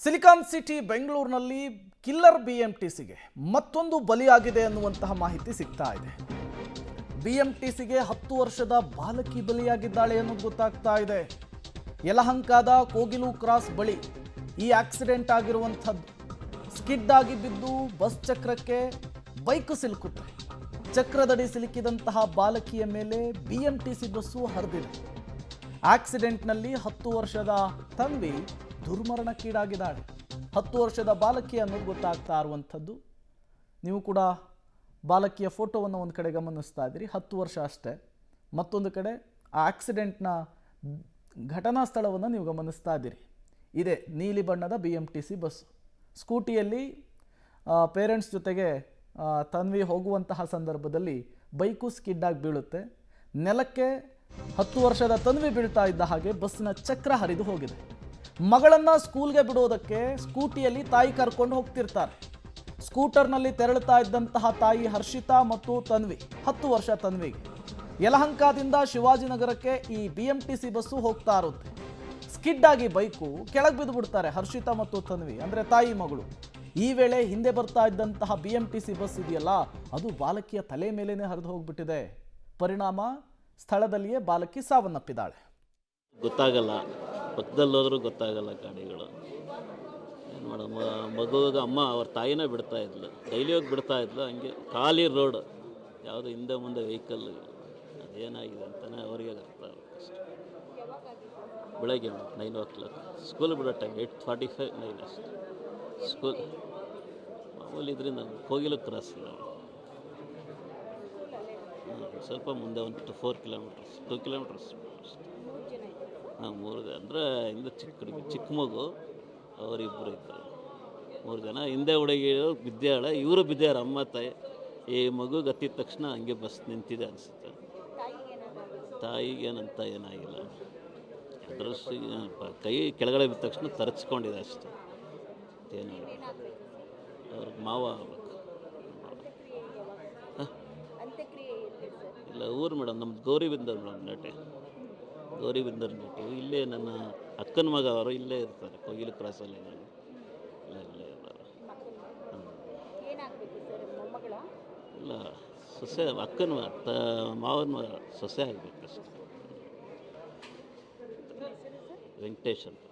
Silicon city ಬೆಂಗಳೂರಿನಲ್ಲಿ killer ಬಿಎಂಟಿಸಿಗೆ ಮತ್ತೊಂದು ಬಲಿಯಾಗಿದೆ ಅನ್ನುವಂತಹ ಮಾಹಿತಿ ಸಿಗ್ತಾ ಇದೆ. ಬಿಎಂಟಿಸಿಗೆ 10 ವರ್ಷದ ಬಾಲಕಿ ಬಲಿಯಾಗಿದ್ದಾಳೆ ಅನ್ನೋದು ಗೊತ್ತಾಗ್ತಾ ಇದೆ. ಯಲಹಂಕದ ಕೋಗಿಲು ಕ್ರಾಸ್ ಬಳಿ ಈ ಆಕ್ಸಿಡೆಂಟ್ ಆಗಿರುವಂಥದ್ದು. ಸ್ಕಿಡ್ ಆಗಿ ಬಿದ್ದು ಬಸ್ ಚಕ್ರಕ್ಕೆ ಬೈಕ್ ಸಿಲುಕುತ್ತೆ. ಚಕ್ರದಡಿ ಸಿಲುಕಿದಂತಹ ಬಾಲಕಿಯ ಮೇಲೆ ಬಿಎಂಟಿಸಿ ಬಸ್ಸು ಹರಿದಿದೆ. ಆಕ್ಸಿಡೆಂಟ್ನಲ್ಲಿ 10 ವರ್ಷದ ತನ್ವಿ ದುರ್ಮರಣಕ್ಕೀಡಾಗಿದ್ದಾಳೆ. 10 ವರ್ಷದ ಬಾಲಕಿ ಅನ್ನೋದು ಗೊತ್ತಾಗ್ತಾ ಇರುವಂಥದ್ದು. ನೀವು ಕೂಡ ಬಾಲಕಿಯ ಫೋಟೋವನ್ನು ಒಂದು ಕಡೆ ಗಮನಿಸ್ತಾ ಇದ್ದೀರಿ. 10 ವರ್ಷ ಅಷ್ಟೇ. ಮತ್ತೊಂದು ಕಡೆ ಆ ಆಕ್ಸಿಡೆಂಟ್ನ ಘಟನಾ ಸ್ಥಳವನ್ನು ನೀವು ಗಮನಿಸ್ತಾ ಇದ್ದೀರಿ. ಇದೆ ನೀಲಿ ಬಣ್ಣದ BMTC ಬಸ್. ಸ್ಕೂಟಿಯಲ್ಲಿ ಪೇರೆಂಟ್ಸ್ ಜೊತೆಗೆ ತನ್ವಿ ಹೋಗುವಂತಹ ಸಂದರ್ಭದಲ್ಲಿ ಬೈಕು ಸ್ಕಿಡ್ ಆಗಿ ಬೀಳುತ್ತೆ. ನೆಲಕ್ಕೆ 10 ವರ್ಷದ ತನ್ವಿ ಬೀಳ್ತಾ ಇದ್ದ ಹಾಗೆ ಬಸ್ಸಿನ ಚಕ್ರ ಹರಿದು ಹೋಗಿದೆ. ಮಗಳನ್ನು ಸ್ಕೂಲ್ಗೆ ಬಿಡೋದಕ್ಕೆ ಸ್ಕೂಟಿಯಲ್ಲಿ ತಾಯಿ ಕರ್ಕೊಂಡು ಹೋಗ್ತಿರ್ತಾರೆ. ಸ್ಕೂಟರ್ನಲ್ಲಿ ತೆರಳುತ್ತಾ ಇದ್ದಂತಹ ತಾಯಿ ಹರ್ಷಿತಾ ಮತ್ತು ತನ್ವಿ, 10 ವರ್ಷ ತನ್ವಿಗೆ. ಯಲಹಂಕದಿಂದ ಶಿವಾಜಿನಗರಕ್ಕೆ ಈ BMTC ಬಸ್ಸು ಹೋಗ್ತಾ ಇರುತ್ತೆ. ಸ್ಕಿಡ್ ಆಗಿ ಬೈಕು ಕೆಳಗೆ ಬಿದ್ದು ಬಿಡ್ತಾರೆ ಹರ್ಷಿತಾ ಮತ್ತು ತನ್ವಿ, ಅಂದರೆ ತಾಯಿ ಮಗಳು. ಈ ವೇಳೆ ಹಿಂದೆ ಬರ್ತಾ ಇದ್ದಂತಹ BMTC ಬಸ್ ಇದೆಯಲ್ಲ, ಅದು ಬಾಲಕಿಯ ತಲೆ ಮೇಲೇನೆ ಹರಿದು ಹೋಗ್ಬಿಟ್ಟಿದೆ. ಪರಿಣಾಮ ಸ್ಥಳದಲ್ಲಿಯೇ ಬಾಲಕಿ ಸಾವನ್ನಪ್ಪಿದ್ದಾಳೆ. ಗೊತ್ತಾಗಲ್ಲ, ಪಕ್ಕದಲ್ಲೋದ್ರೂ ಗೊತ್ತಾಗಲ್ಲ ಗಾಡಿಗಳು. ಏನು ಮಾಡೋದು, ಮಗುವಿಗೆ ಅಮ್ಮ ಅವ್ರ ತಾಯಿನೇ ಬಿಡ್ತಾ ಇದ್ಲು, ಡೈಲಿ ಹೋಗಿ ಬಿಡ್ತಾ ಇದ್ಲು. ಹಂಗೆ ಖಾಲಿ ರೋಡ್, ಯಾವುದು ಹಿಂದೆ ಮುಂದೆ ವೆಹಿಕಲ್, ಅದೇನಾಗಿದೆ ಅಂತಲೇ ಅವರಿಗೆ ಅರ್ಥ ಆಗುತ್ತೆ ಅಷ್ಟೇ. ಬೆಳಗ್ಗೆ 9 o'clock ಸ್ಕೂಲ್ ಬಿಡೋ ಟೈಮ್ 8:45 9 ಅಷ್ಟೇ. ಸ್ಕೂಲ್ ಮಾಮೂಲಿ ಇದರಿಂದ ಕೋಗಿಲು ಕ್ರಾಸ್ ಸ್ವಲ್ಪ ಮುಂದೆ ಒಂದು 4 kilometers 2 kilometers ಅಷ್ಟೇ. ಹಾಂ, 3 ಅಂದರೆ ಹಿಂದೆ ಚಿಕ್ಕ ಮಗು, ಅವರಿಬ್ಬರು ಇದ್ದಾರೆ. 3 ಜನ. ಹಿಂದೆ ಹುಡುಗಿರು ಬಿದ್ದಾಳೆ, ಇವರು ಬಿದ್ದಾರ, ಅಮ್ಮ ತಾಯಿ. ಈ ಮಗು ಗತ್ತಿದ ತಕ್ಷಣ ಹಂಗೆ ಬಸ್ ನಿಂತಿದೆ ಅನಿಸುತ್ತೆ. ತಾಯಿಗೇನಂತ ಏನಾಗಿಲ್ಲ, ಅದ್ರ ಕೈ ಕೆಳಗಡೆ ಬಿದ್ದ ತಕ್ಷಣ ತರಚ್ಕೊಂಡಿದೆ ಅಷ್ಟೇ. ಏನಾಗಿಲ್ಲ. ಅವ್ರಿಗೆ ಮಾವ ಆಗ್ಬೇಕು. ಇಲ್ಲ, ಊರು ಮೇಡಮ್, ನಮ್ದು ಗೌರಿಬಿದನೂರು ಮೇಡಮ್, ಗೌರಿಬಿದನೂರು. ಇಲ್ಲೇ ನನ್ನ ಅಕ್ಕನ ಮಗ ಅವರು ಇಲ್ಲೇ ಇರ್ತಾರೆ, ಕೋಗಿಲು ಕ್ರಾಸಲ್ಲಿ. ಇಲ್ಲೇ ಇರ್ತಾರೆ. ಇಲ್ಲ, ಸೊಸೆ, ಅಕ್ಕನ ಮಾವನ ಸೊಸೆ ಆಗಬೇಕಷ್ಟೆ. ವೆಂಕಟೇಶ್ ಅಂತ.